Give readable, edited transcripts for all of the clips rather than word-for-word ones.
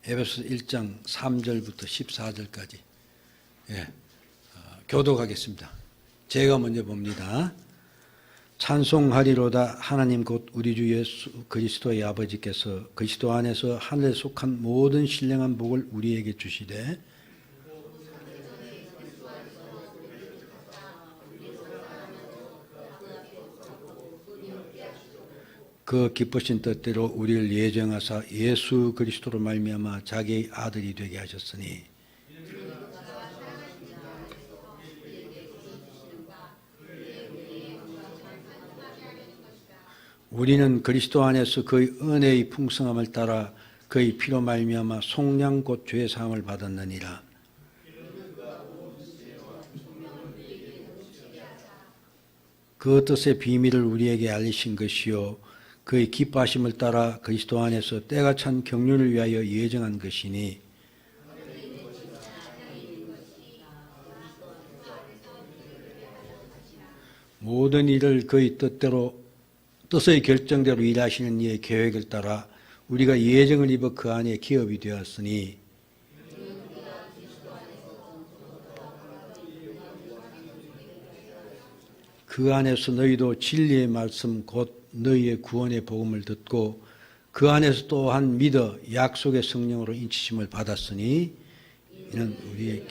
에베소서 1장 3절부터 14절까지 교독하겠습니다. 제가 먼저 봅니다. 찬송하리로다. 하나님 곧 우리 주 예수 그리스도의 아버지께서 그리스도 안에서 하늘에 속한 모든 신령한 복을 우리에게 주시되 그 기쁘신 뜻대로 우리를 예정하사 예수 그리스도로 말미암아 자기의 아들이 되게 하셨으니 우리는 그리스도 안에서 그의 은혜의 풍성함을 따라 그의 피로 말미암아 속량 곧 죄 사함을 받았느니라. 그 뜻의 비밀을 우리에게 알리신 것이요 그의 기뻐하심을 따라 그리스도 안에서 때가 찬 경륜을 위하여 예정한 것이니 모든 일을 그의 뜻의 결정대로 일하시는 이의 계획을 따라 우리가 예정을 입어 그 안에 기업이 되었으니 그 안에서 너희도 진리의 말씀 곧 너희의 구원의 복음을 듣고 그 안에서 또한 믿어 약속의 성령으로 인치심을 받았으니 이는 우리의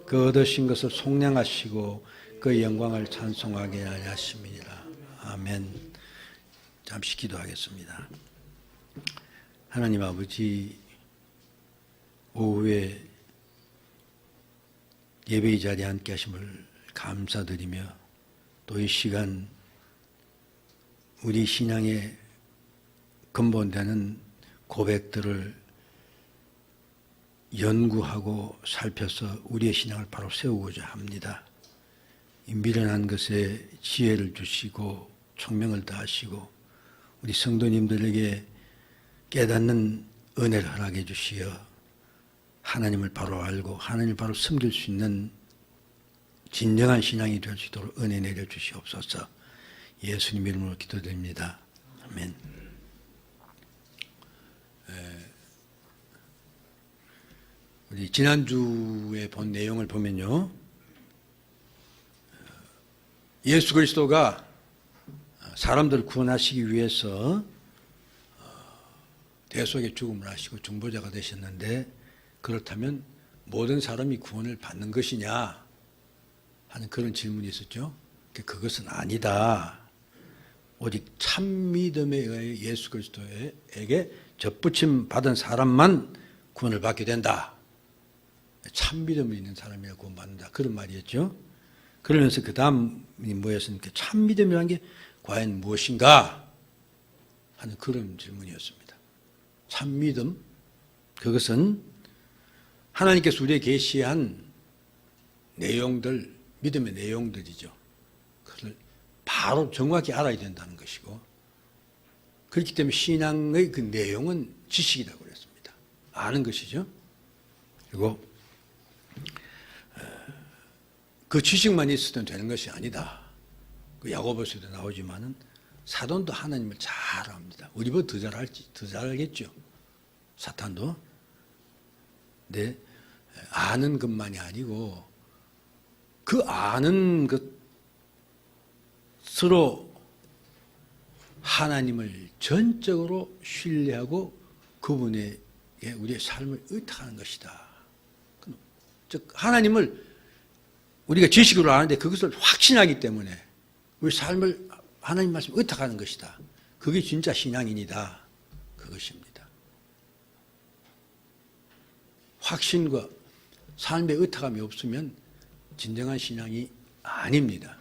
그 얻으신 것을 속량하시고 그 영광을 찬송하게 하심이니라. 아멘. 잠시 기도하겠습니다. 하나님 아버지, 오후에 예배의 자리에 함께 하심을 감사드리며 또 이 시간 우리 신앙의 근본되는 고백들을 연구하고 살펴서 우리의 신앙을 바로 세우고자 합니다. 이 미련한 것에 지혜를 주시고 총명을 다하시고 우리 성도님들에게 깨닫는 은혜를 허락해 주시어 하나님을 바로 알고 하나님을 바로 섬길 수 있는 진정한 신앙이 될 수 있도록 은혜 내려 주시옵소서. 예수님 이름으로 기도드립니다. 아멘. 우리 지난주에 본 내용을 보면요, 예수 그리스도가 사람들을 구원하시기 위해서 대속의 죽음을 하시고 중보자가 되셨는데 그렇다면 모든 사람이 구원을 받는 것이냐 하는 그런 질문이 있었죠. 그것은 아니다. 오직 참 믿음에 의해 예수 그리스도에게 접붙임 받은 사람만 구원을 받게 된다. 참 믿음이 있는 사람이야 구원받는다. 그런 말이었죠. 그러면서 그 다음이 뭐였습니까? 참 믿음이라는 게 과연 무엇인가 하는 그런 질문이었습니다. 참 믿음, 그것은 하나님께서 우리에게 계시한 내용들, 믿음의 내용들이죠. 그걸 바로 정확히 알아야 된다는 것이고, 그렇기 때문에 신앙의 그 내용은 지식이라고 그랬습니다. 아는 것이죠. 그리고 그 지식만 있어도 되는 것이 아니다. 그 야고보서에도 나오지만은 사돈도 하나님을 잘 압니다. 우리보다 더 잘 알겠죠. 사탄도. 근데 아는 것만이 아니고 그 아는 것으로 하나님을 전적으로 신뢰하고 그분에게 우리의 삶을 의탁하는 것이다. 즉 하나님을 우리가 지식으로 아는데 그것을 확신하기 때문에 우리 삶을 하나님 말씀 의탁하는 것이다. 그게 진짜 신앙인이다. 그것입니다. 확신과 삶의 의탁함이 없으면 진정한 신앙이 아닙니다.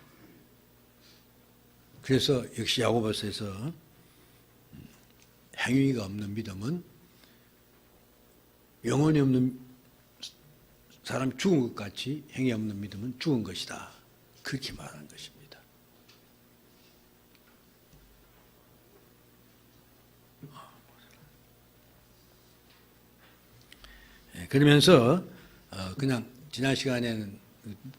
그래서 역시 야고보서에서 행위가 없는 믿음은 영혼이 없는 사람이 죽은 것 같이 행위 없는 믿음은 죽은 것이다. 그렇게 말하는 것입니다. 그러면서 그냥 지난 시간에는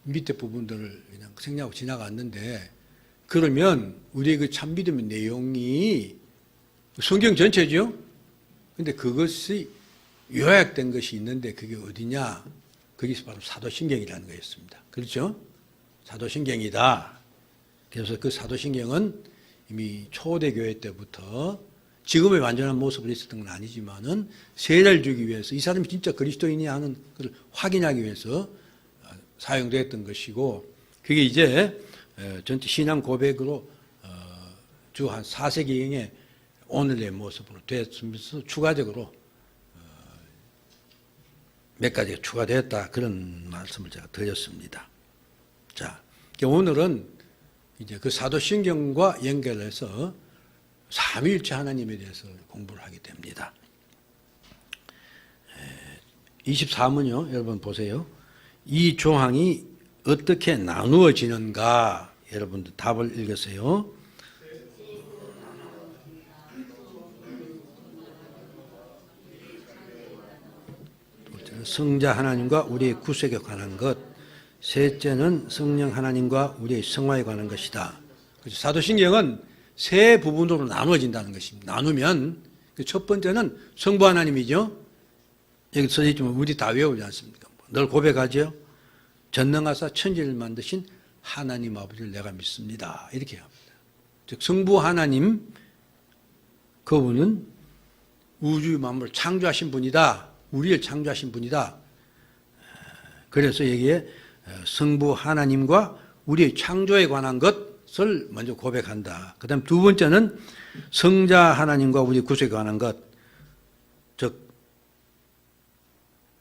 밑에 부분들을 그냥 생략하고 지나갔는데, 그러면 우리의 그 참 믿음의 내용이 성경 전체죠. 근데 그것이 요약된 것이 있는데 그게 어디냐? 거기서 바로 사도신경이라는 거였습니다. 그렇죠? 사도신경이다. 그래서 그 사도신경은 이미 초대교회 때부터 지금의 완전한 모습을 있었던 건 아니지만은 세례를 주기 위해서 이 사람이 진짜 그리스도인이냐 하는 것을 확인하기 위해서 사용되었던 것이고, 그게 이제 전체 신앙 고백으로 주 한 4세기경에 오늘의 모습으로 되었으면서 추가적으로 몇 가지가 추가되었다, 그런 말씀을 제가 드렸습니다. 자, 오늘은 이제 그 사도신경과 연결해서 삼위일체 하나님에 대해서 공부를 하게 됩니다. 24문요, 여러분 보세요. 이 조항이 어떻게 나누어지는가, 여러분들 답을 읽으세요. 성자 하나님과 우리의 구속에 관한 것, 셋째는 성령 하나님과 우리의 성화에 관한 것이다. 그래서 사도신경은 세 부분으로 나누어진다는 것입니다. 나누면 첫 번째는 성부 하나님이죠. 여기 써 있지만 우리 다 외우지 않습니까? 늘 고백하죠. 전능하사 천지를 만드신 하나님 아버지를 내가 믿습니다. 이렇게 합니다. 즉 성부 하나님, 그분은 우주 만물을 창조하신 분이다. 우리를 창조하신 분이다. 그래서 여기에 성부 하나님과 우리의 창조에 관한 것을 먼저 고백한다. 그 다음 두 번째는 성자 하나님과 우리 구속에 관한 것, 즉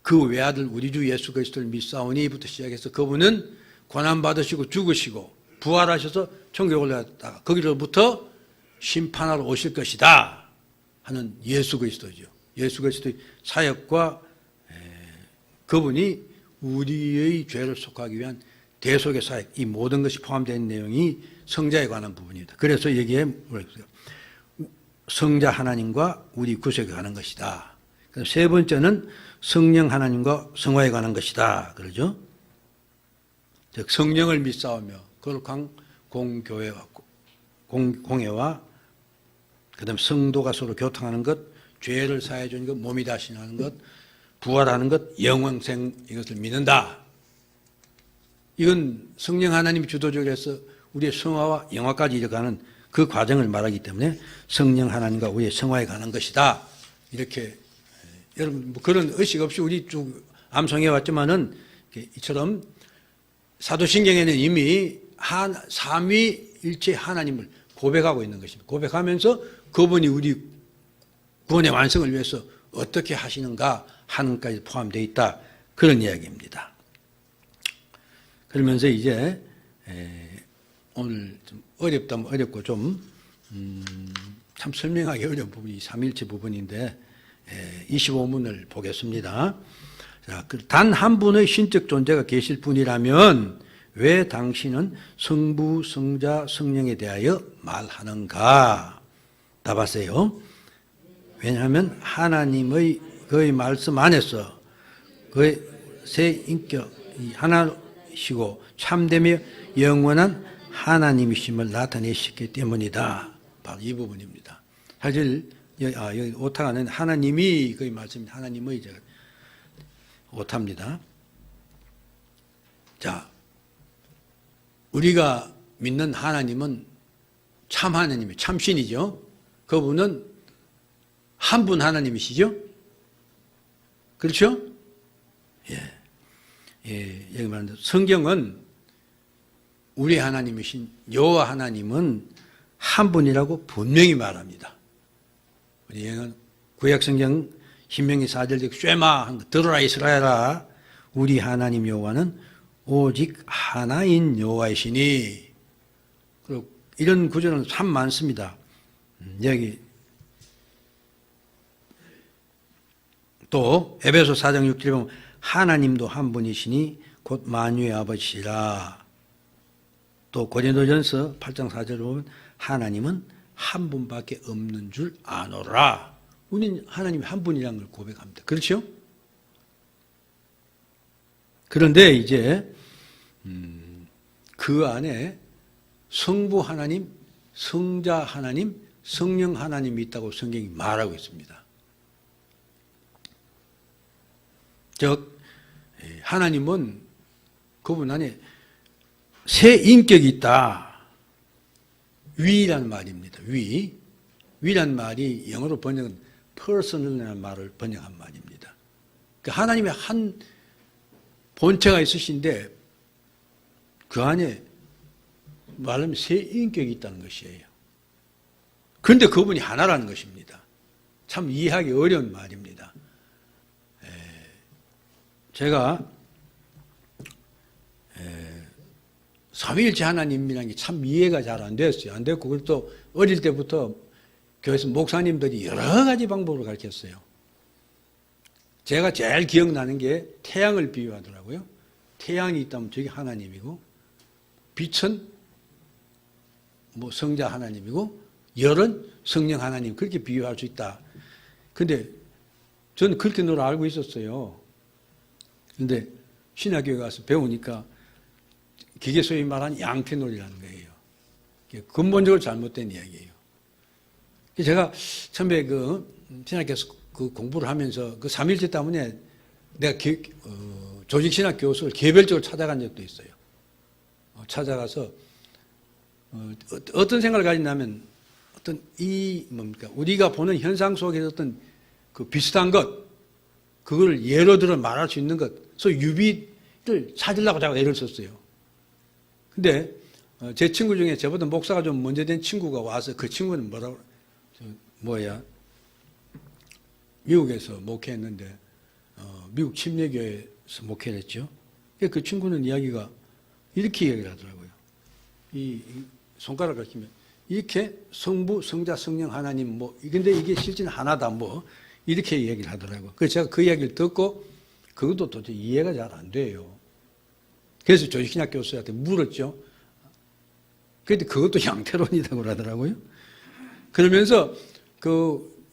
그 외아들 우리 주 예수 그리스도를 믿사오니부터 시작해서 그분은 고난받으시고 죽으시고 부활하셔서 천국에 올라갔다가 거기로부터 심판하러 오실 것이다 하는 예수 그리스도죠. 예수 그리스도의 사역과 그분이 우리의 죄를 속하기 위한 대속의 사역, 이 모든 것이 포함된 내용이 성자에 관한 부분입니다. 그래서 여기에 뭐라고 했어요? 성자 하나님과 우리 구속에 관한 것이다. 세 번째는 성령 하나님과 성화에 관한 것이다. 그러죠? 즉 성령을 믿사오며 그걸 공교회와 공회와 그다음 성도가 서로 교통하는 것, 죄를 사해 주는 것, 몸이 다시나는 것, 부활하는 것, 영원생, 이것을 믿는다. 이건 성령 하나님이 주도적으로 해서 우리의 성화와 영화까지 이어가는 그 과정을 말하기 때문에 성령 하나님과 우리의 성화에 관한 것이다. 이렇게 여러분 뭐 그런 의식 없이 우리 쭉 암송해 왔지만은 이처럼 사도신경에는 이미 삼위일체 하나님을 고백하고 있는 것입니다. 고백하면서 그분이 우리 구원의 완성을 위해서 어떻게 하시는가 하는 것까지 포함되어 있다. 그런 이야기입니다. 그러면서 이제 오늘 좀 어렵다면 어렵고 좀 참 설명하기 어려운 부분이 삼위일체 부분인데 25문을 보겠습니다. 단 한 분의 신적 존재가 계실 뿐이라면 왜 당신은 성부, 성자, 성령에 대하여 말하는가? 답하세요. 왜냐하면 하나님의 그의 말씀 안에서 그의 세 인격이 하나시고 참되며 영원한 하나님이심을 나타내셨기 때문이다. 바로 이 부분입니다. 사실 여기 오타가 아니라 하나님이 그의 말씀입니다. 하나님의 오타입니다. 자, 우리가 믿는 하나님은 참 하나님이에요. 참신이죠. 그분은 한 분 하나님이시죠? 그렇죠? 예, 여기 말하는 성경은 우리 하나님이신 여호와 하나님은 한 분이라고 분명히 말합니다. 우리는 구약성경 신명기 4절 쉐마 들어라 이스라엘아 우리 하나님 여호와는 오직 하나인 여호와이시니. 그리고 이런 구절은 참 많습니다. 여기 또 에베소 4장 6절에 보면 하나님도 한 분이시니 곧 만유의 아버지시라. 또 고린도전서 8장 4절에 보면 하나님은 한 분밖에 없는 줄 아노라. 우리는 하나님이 한 분이라는 걸 고백합니다. 그렇죠? 그런데 이제 그 안에 성부 하나님, 성자 하나님, 성령 하나님이 있다고 성경이 말하고 있습니다. 즉 하나님은 그분 안에 새 인격이 있다. 위라는 말입니다. 위란 말이 영어로 번역은 personal이라는 말을 번역한 말입니다. 그러니까 하나님의 한 본체가 있으신데 그 안에 말하면 새 인격이 있다는 것이에요. 그런데 그분이 하나라는 것입니다. 참 이해하기 어려운 말입니다. 제가 삼위일체 하나님이라는 게 참 이해가 잘 안 됐어요. 안 됐고, 그리고 또 어릴 때부터 교회에서 목사님들이 여러 가지 방법으로 가르쳤어요. 제가 제일 기억나는 게 태양을 비유하더라고요. 태양이 있다면 저게 하나님이고, 빛은 뭐 성자 하나님이고, 열은 성령 하나님, 그렇게 비유할 수 있다. 근데 저는 그렇게 늘 알고 있었어요. 근데 신학교에 가서 배우니까 기계 소위 말하는 양태놀이라는 거예요. 근본적으로 잘못된 이야기예요. 제가 처음에 신학교에서 그 공부를 하면서 그 삼일체 때문에 내가 조직신학 교수를 개별적으로 찾아간 적도 있어요. 찾아가서 어떤 생각을 가지냐면 어떤 우리가 보는 현상 속에서 어떤 그 비슷한 것, 그걸 예로 들어 말할 수 있는 것, 소위 유비를 찾으려고 제가 애를 썼어요. 근데 제 친구 중에 저보다 목사가 좀 먼저 된 친구가 와서 그 친구는 미국에서 목회했는데 미국 침례교회에서 목회를 했죠. 그 친구는 이야기가 이렇게 얘기를 하더라고요. 이 손가락을 가리키면 이렇게 성부, 성자, 성령, 하나님 근데 이게 실제는 하나다 이렇게 얘기를 하더라고요. 그래서 제가 그 이야기를 듣고 그것도 도저히 이해가 잘 안 돼요. 그래서 조직신학 교수한테 물었죠. 그런데 그것도 양태론이라고 그러더라고요. 그러면서 그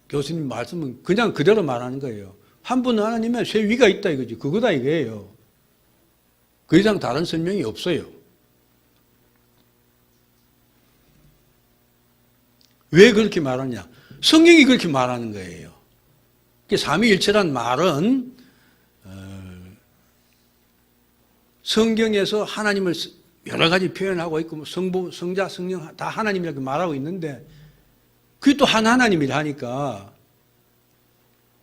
교수님 말씀은 그냥 그대로 말하는 거예요. 한 분 하나님의 새 위가 있다 이거지. 그거다 이거예요. 그 이상 다른 설명이 없어요. 왜 그렇게 말하냐? 성경이 그렇게 말하는 거예요. 삼위일체란 말은 성경에서 하나님을 여러 가지 표현하고 있고 성부, 성자, 성령 다 하나님이라고 말하고 있는데 그게 또 한 하나님이라 하니까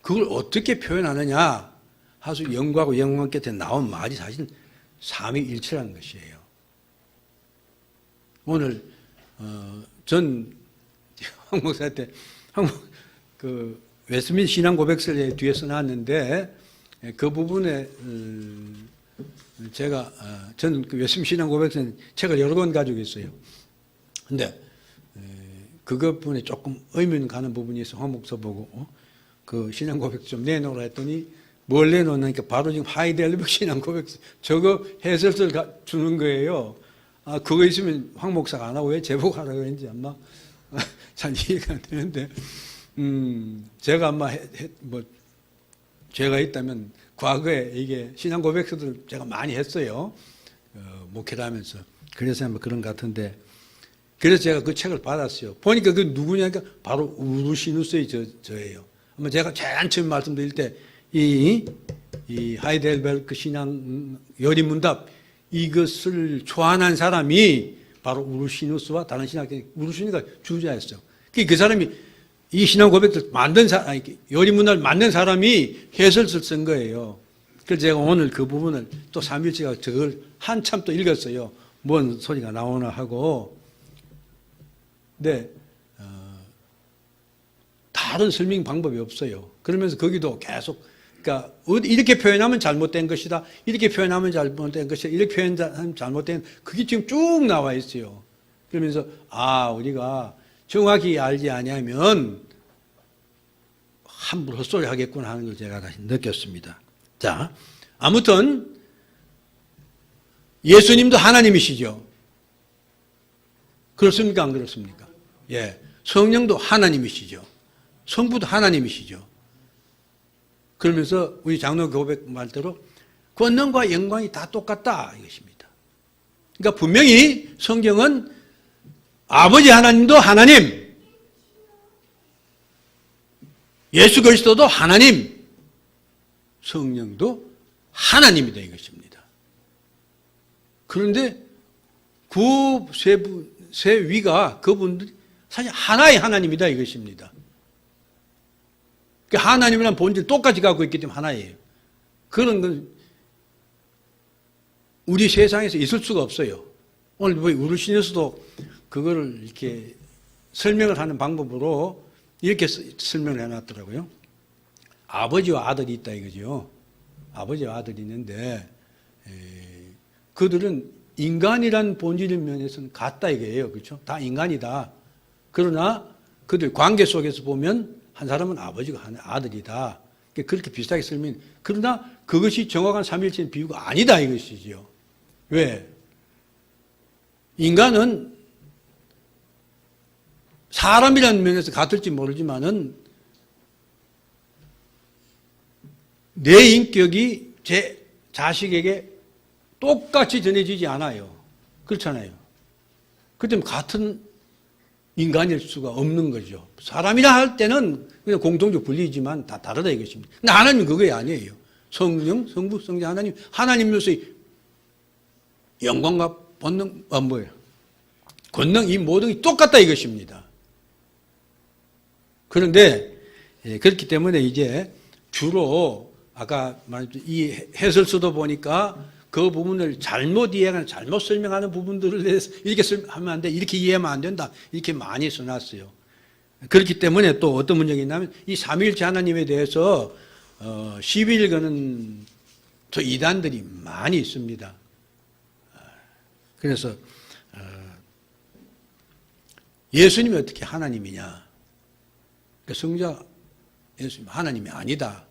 그걸 어떻게 표현하느냐 하수 영광하고 영광 끝에 나온 말이 사실 삼위일체라는 것이에요. 오늘 전 황 목사한테 그 웨스민 신앙 고백서에 뒤에 써놨는데 그 부분에 제가 저는 그 웨스민 신앙 고백서 책을 여러 권 가지고 있어요. 근데 그것 부분에 조금 의문 가는 부분이 있어 황 목사 보고 그 신앙 고백서 좀 내놓으라 했더니 뭘 내놓으니까 바로 지금 하이델베르크 신앙 고백서 저거 해설서를 주는 거예요. 그거 있으면 황 목사가 안 하고 왜 제보하라고 했는지 아마 잘 이해가 안 되는데, 제가 아마 죄가 있다면 과거에 이게 신앙 고백서들 제가 많이 했어요. 목회를 하면서. 그래서 아마 그런 것 같은데, 그래서 제가 그 책을 받았어요. 보니까 그 누구냐니까 바로 우르시누스의 저예요. 아마 제가 제일 처음 말씀드릴 때, 이 하이델베르크 신앙 열린문답 이것을 초안한 사람이 바로 우르시누스와 다른 신학교 우르시누스가 주자였어요. 그 사람이 이 신앙 고백을 만든 사람, 열린문답을 만든 사람이 해설서를 쓴 거예요. 그래서 제가 오늘 그 부분을 또 삼일체가 저걸 한참 또 읽었어요. 뭔 소리가 나오나 하고. 근데 다른 설명 방법이 없어요. 그러면서 거기도 계속 그러니까 이렇게 표현하면 잘못된 것이다. 이렇게 표현하면 잘못된 것이다. 이렇게 표현하면 잘못된 그게 지금 쭉 나와 있어요. 그러면서 우리가 정확히 알지 아니하면 함부로 헛소리 하겠구나 하는 걸 제가 다시 느꼈습니다. 자, 아무튼 예수님도 하나님이시죠. 그렇습니까? 안 그렇습니까? 예, 성령도 하나님이시죠. 성부도 하나님이시죠. 그러면서 우리 장로 고백 말대로 권능과 영광이 다 똑같다 이것입니다. 그러니까 분명히 성경은 아버지 하나님도 하나님, 예수 그리스도도 하나님, 성령도 하나님이다 이것입니다. 그런데 그 세 위가 그분들이 사실 하나의 하나님이다 이것입니다. 하나님이란 본질 똑같이 갖고 있기 때문에 하나예요. 그런 건 우리 세상에서 있을 수가 없어요. 오늘 우르신에서도 그거를 이렇게 설명을 하는 방법으로 이렇게 설명을 해놨더라고요. 아버지와 아들이 있다 이거죠. 아버지와 아들이 있는데 그들은 인간이란 본질 면에서는 같다 이거예요. 그렇죠? 다 인간이다. 그러나 그들 관계 속에서 보면 한 사람은 아버지가 한 아들이다. 그렇게 비슷하게 설명. 그러나 그것이 정확한 삼위일체의 비유가 아니다 이것이죠. 왜? 인간은 사람이라는 면에서 같을지 모르지만은 내 인격이 제 자식에게 똑같이 전해지지 않아요. 그렇잖아요. 그 때문에 같은 인간일 수가 없는 거죠. 사람이라 할 때는 그냥 공통적 분리지만 다 다르다 이것입니다. 근데 하나님은 그게 아니에요. 성령, 성부, 성자 하나님, 하나님으로서의 영광과 본능, 권능 이 모든 게 똑같다 이것입니다. 그런데 그렇기 때문에 이제 주로 아까 말했던 이 해설서도 보니까 그 부분을 잘못 이해하거나 잘못 설명하는 부분들을 대해서 이렇게 하면 안 돼, 이렇게 이해하면 안 된다, 이렇게 많이 써놨어요. 그렇기 때문에 또 어떤 문제가 있냐면 이 삼위일체 하나님에 대해서 시비를 거는 저 이단들이 많이 있습니다. 그래서 예수님이 어떻게 하나님이냐? 성자 예수님 하나님이 아니다.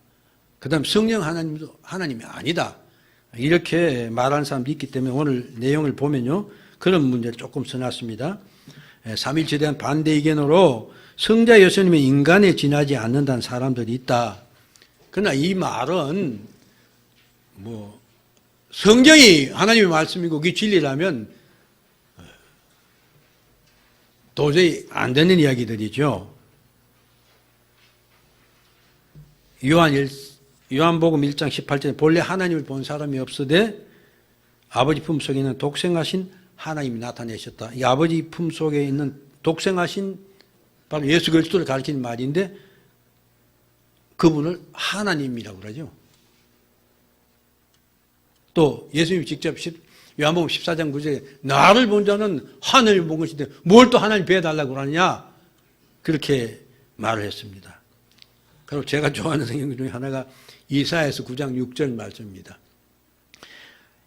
그 다음 성령 하나님도 하나님이 아니다. 이렇게 말하는 사람도 있기 때문에 오늘 내용을 보면요. 그런 문제를 조금 써놨습니다. 삼위일체에 대한 반대 의견으로 성자 예수님이 인간에 지나지 않는다는 사람들이 있다. 그러나 이 말은 성경이 하나님의 말씀이고 그게 진리라면 도저히 안 되는 이야기들이죠. 요한복음 1장 18절에 본래 하나님을 본 사람이 없으되 아버지 품속에 있는 독생하신 하나님이 나타내셨다. 이 아버지 품속에 있는 독생하신 바로 예수 그리스도를 가리키는 말인데 그분을 하나님이라고 그러죠. 또 예수님이 직접 요한복음 14장 9절에 나를 본 자는 하늘을 본 것인데 뭘 또 하나님 배워달라고 그러느냐 그렇게 말을 했습니다. 그리고 제가 좋아하는 성경 중에 하나가 이사야서 9장 6절 말씀입니다.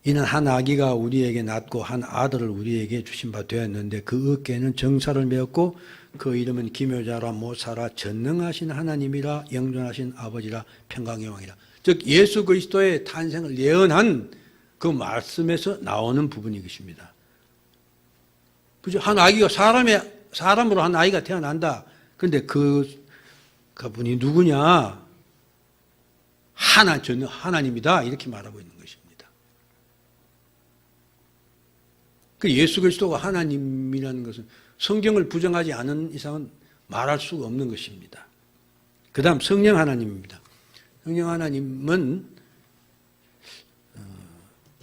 이는 한 아기가 우리에게 낳고 한 아들을 우리에게 주신 바 되었는데 그 어깨에는 정사를 메었고 그 이름은 기묘자라 모사라 전능하신 하나님이라 영존하신 아버지라 평강의 왕이라. 즉 예수 그리스도의 탄생을 예언한 그 말씀에서 나오는 부분이 것입니다. 그죠? 한 아기가 사람으로 한 아이가 태어난다. 그런데 그분이 누구냐? 하나님이다. 이렇게 말하고 있는 것입니다. 그 예수 그리스도가 하나님이라는 것은 성경을 부정하지 않은 이상은 말할 수가 없는 것입니다. 그 다음 성령 하나님입니다. 성령 하나님은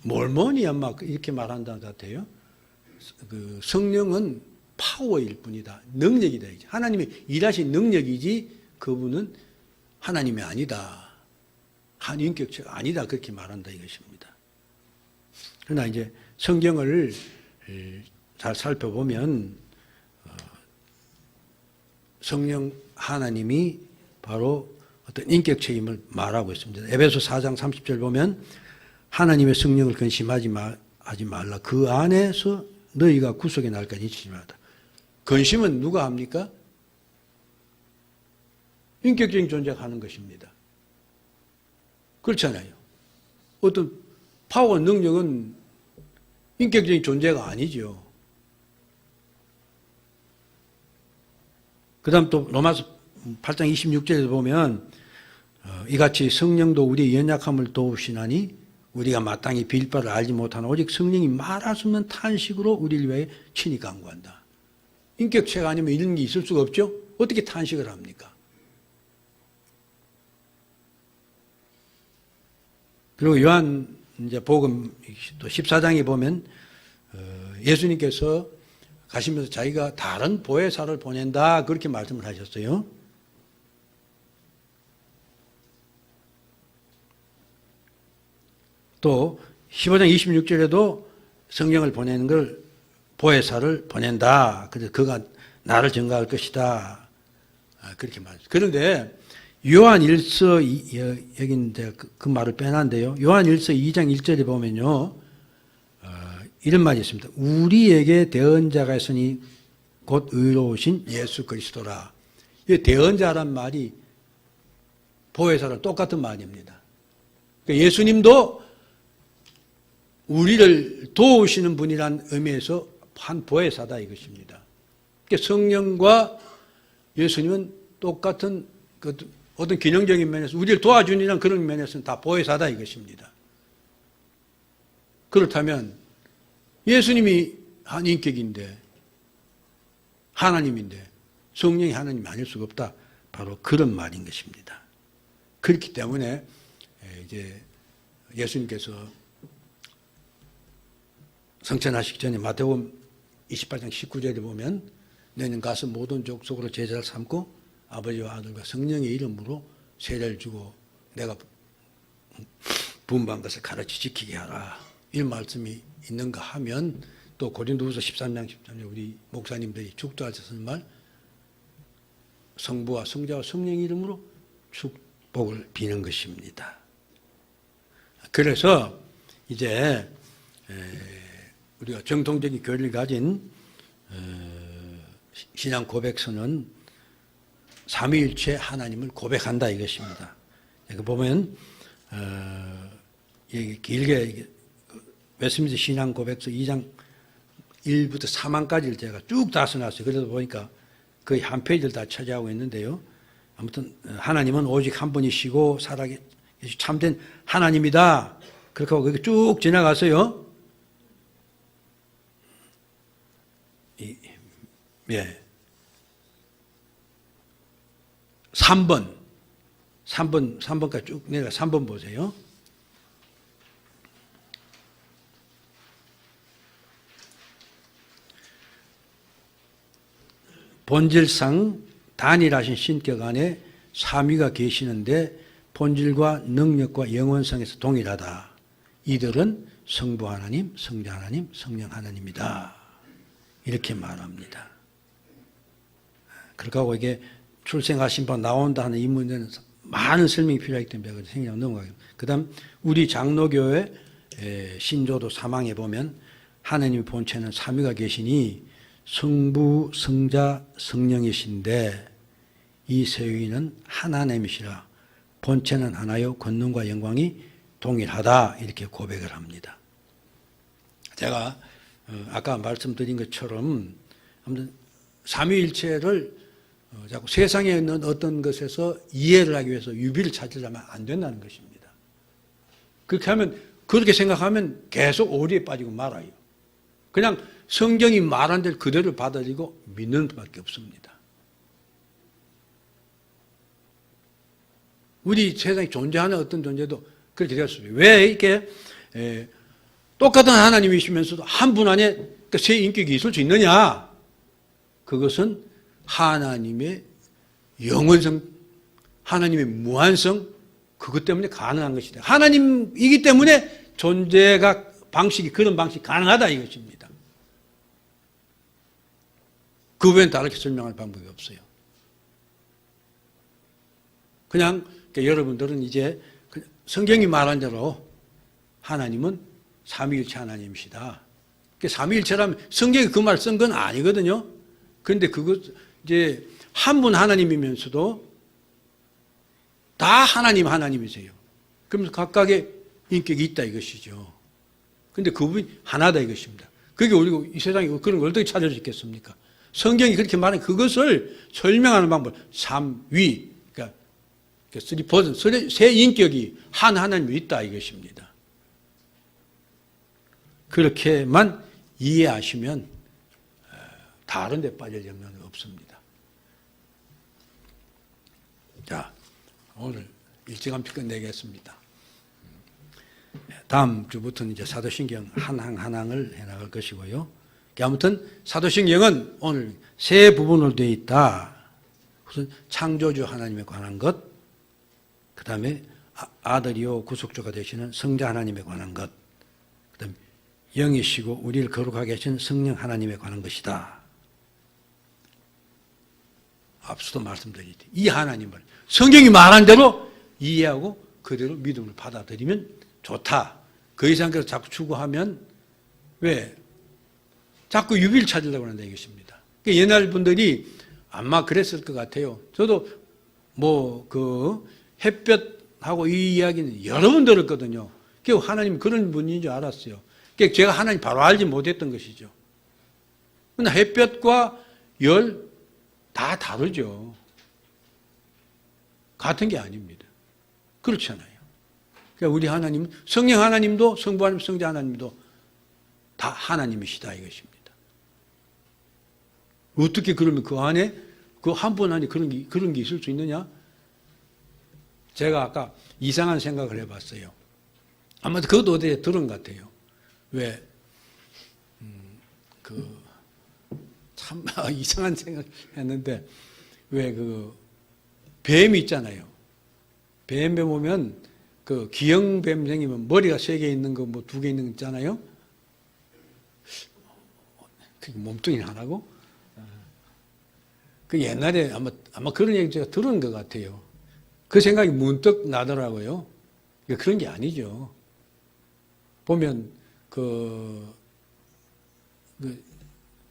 몰몬이 아마 이렇게 말한다는 것 같아요. 그 성령은 파워일 뿐이다. 능력이다. 하나님이 일하신 능력이지 그분은 하나님이 아니다. 한 인격체가 아니다. 그렇게 말한다 이것입니다. 그러나 이제 성경을 잘 살펴보면 성령 하나님이 바로 어떤 인격체임을 말하고 있습니다. 에베소 4장 30절 보면 하나님의 성령을 근심하지 말라. 그 안에서 너희가 구속의 날까지 잊지 말라. 근심은 누가 합니까? 인격적인 존재가 하는 것입니다. 그렇잖아요. 어떤 파워 능력은 인격적인 존재가 아니죠. 그 다음 또 로마서 8장 26절에 보면 이같이 성령도 우리의 연약함을 도우시나니 우리가 마땅히 빌 바를 알지 못하나 오직 성령이 말할 수 없는 탄식으로 우리를 위해 친히 간구한다. 인격체가 아니면 이런 게 있을 수가 없죠. 어떻게 탄식을 합니까? 그리고 요한 이제 복음 또 14장에 보면 예수님께서 가시면서 자기가 다른 보혜사를 보낸다 그렇게 말씀을 하셨어요. 또 15장 26절에도 성령을 보내는 걸 보혜사를 보낸다. 그래서 그가 나를 증거할 것이다. 그렇게 말했어요. 그런데 요한 1서 여기 이제 그 말을 빼놨는데요. 요한 1서 2장 1절에 보면요. 이런 말이 있습니다. 우리에게 대언자가 있으니 곧 의로우신 예수 그리스도라. 이 대언자란 말이 보혜사랑 똑같은 말입니다. 그러니까 예수님도 우리를 도우시는 분이란 의미에서 한 보혜사다 이것입니다. 그러니까 성령과 예수님은 똑같은 어떤 기능적인 면에서 우리를 도와주는 그런 면에서는 다 보혜사다 이것입니다. 그렇다면 예수님이 한 인격인데 하나님인데 성령이 하나님이 아닐 수가 없다. 바로 그런 말인 것입니다. 그렇기 때문에 이제 예수님께서 성천하시기 전에 마태복음 28장 19절에 보면 너희는 가서 모든 족속으로 제자를 삼고 아버지와 아들과 성령의 이름으로 세례를 주고 내가 분부한 것을 가르치 지키게 하라. 이 말씀이 있는가 하면 또 고린도후서 13장 13절 우리 목사님들이 축도하셨을 말 성부와 성자와 성령의 이름으로 축복을 비는 것입니다. 그래서 이제 우리가 정통적인 교리를 가진 신앙 고백서는 삼위일체 하나님을 고백한다 이것입니다. 여기 보면 길게 웨스트민스터 신앙 고백서 2장 1부터 4만까지를 제가 쭉 다 써놨어요. 그래서 보니까 거의 한 페이지를 다 차지하고 있는데요. 아무튼 하나님은 오직 한 분이시고 살아계신 참된 하나님이다. 그렇게 하고 거기 쭉 지나가서요. 예. 3번까지 쭉 내가 3번 보세요. 본질상 단일하신 신격 안에 삼위가 계시는데 본질과 능력과 영원성에서 동일하다. 이들은 성부 하나님, 성자 하나님, 성령 하나님이다. 이렇게 말합니다. 그렇게 하고 이게 출생하신 바 나온다 하는 이 문제는 많은 설명이 필요하기 때문에 생략 넘어가겠습니다. 그 다음 우리 장로교회 신조도 사망에 보면 하나님의 본체는 삼위가 계시니 성부, 성자, 성령이신데 이 세위는 하나님이시라. 본체는 하나요 권능과 영광이 동일하다. 이렇게 고백을 합니다. 제가 아까 말씀드린 것처럼 아무튼 삼위일체를 자꾸 세상에 있는 어떤 것에서 이해를 하기 위해서 유비를 찾으려면 안 된다는 것입니다. 그렇게 생각하면 계속 오리에 빠지고 말아요. 그냥 성경이 말한 대로 그대로 받아들이고 믿는 수밖에 없습니다. 우리 세상에 존재하는 어떤 존재도 그렇게 되었습니다. 왜 이렇게 똑같은 하나님이시면서도 한 분 안에 세 인격이 있을 수 있느냐? 그것은 하나님의 영원성, 하나님의 무한성, 그것 때문에 가능한 것이다. 하나님이기 때문에 존재가 그런 방식이 가능하다 이것입니다. 그 외엔 다르게 설명할 방법이 없어요. 그냥 여러분들은 이제 성경이 말한 대로 하나님은 삼위일체 하나님이시다. 삼위일체라면 성경이 그 말 쓴 건 아니거든요. 그런데 그것 이제 한 분 하나님이면서도 다 하나님이세요. 그러면서 각각의 인격이 있다 이것이죠. 그런데 그분이 하나다 이것입니다. 그게 우리가 이 세상에 그런 걸 어떻게 찾을 수 있겠습니까? 성경이 그렇게 말한 그것을 설명하는 방법, 삼위, 그러니까 세 인격이 한 하나님이 있다 이것입니다. 그렇게만 이해하시면 다른 데 빠질 영향이 없습니다. 자, 오늘 일찌감치 끝내겠습니다. 다음 주부터는 이제 사도신경 한 항을 해나갈 것이고요. 아무튼 사도신경은 오늘 세 부분으로 되어 있다. 우선 창조주 하나님에 관한 것, 그 다음에 아들이요 구속주가 되시는 성자 하나님에 관한 것, 그 다음에 영이시고 우리를 거룩하게 하신 성령 하나님에 관한 것이다. 앞서도 말씀드렸듯이 이 하나님을 성경이 말한 대로 이해하고 그대로 믿음을 받아들이면 좋다. 그 이상 그래서 자꾸 추구하면 왜? 자꾸 유비를 찾으려고 한다 이것입니다. 그러니까 옛날 분들이 아마 그랬을 것 같아요. 저도 햇볕하고 이 이야기는 여러 번 들었거든요. 그러니까 하나님 그런 분인 줄 알았어요. 그러니까 제가 하나님 바로 알지 못했던 것이죠. 그러나 햇볕과 열 다 다르죠. 같은 게 아닙니다. 그렇잖아요. 그러니까 우리 하나님은 성령 하나님도 성부 하나님, 성자 하나님도 다 하나님이시다 이것입니다. 어떻게 그러면 그 안에 그 한 분 안에 그런 게 있을 수 있느냐? 제가 아까 이상한 생각을 해봤어요. 아마 그것도 어디에 들은 것 같아요. 왜 참 이상한 생각을 했는데 왜 뱀이 있잖아요. 뱀에 보면 기형뱀 생기면 머리가 3개 있는 거 2개 있는 거 있잖아요. 몸뚱이 하나고. 그 옛날에 아마 그런 얘기 제가 들은 것 같아요. 그 생각이 문득 나더라고요. 그런 게 아니죠. 보면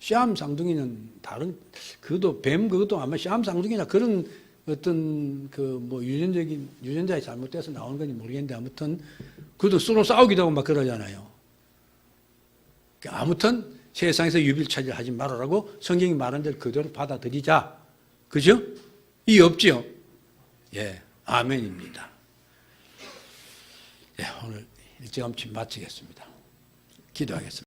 시암 쌍둥이는 다른 그것도 아마 시암 쌍둥이나 그런 어떤 유전자에 잘못돼서 나오는 건지 모르겠는데 아무튼 그것도 서로 싸우기도 하고 막 그러잖아요. 아무튼 세상에서 유빌차지를 하지 말아라고 성경이 말한 대로 그대로 받아들이자. 그죠? 이 없지요? 예, 아멘입니다. 예, 오늘 일찌감치 마치겠습니다. 기도하겠습니다.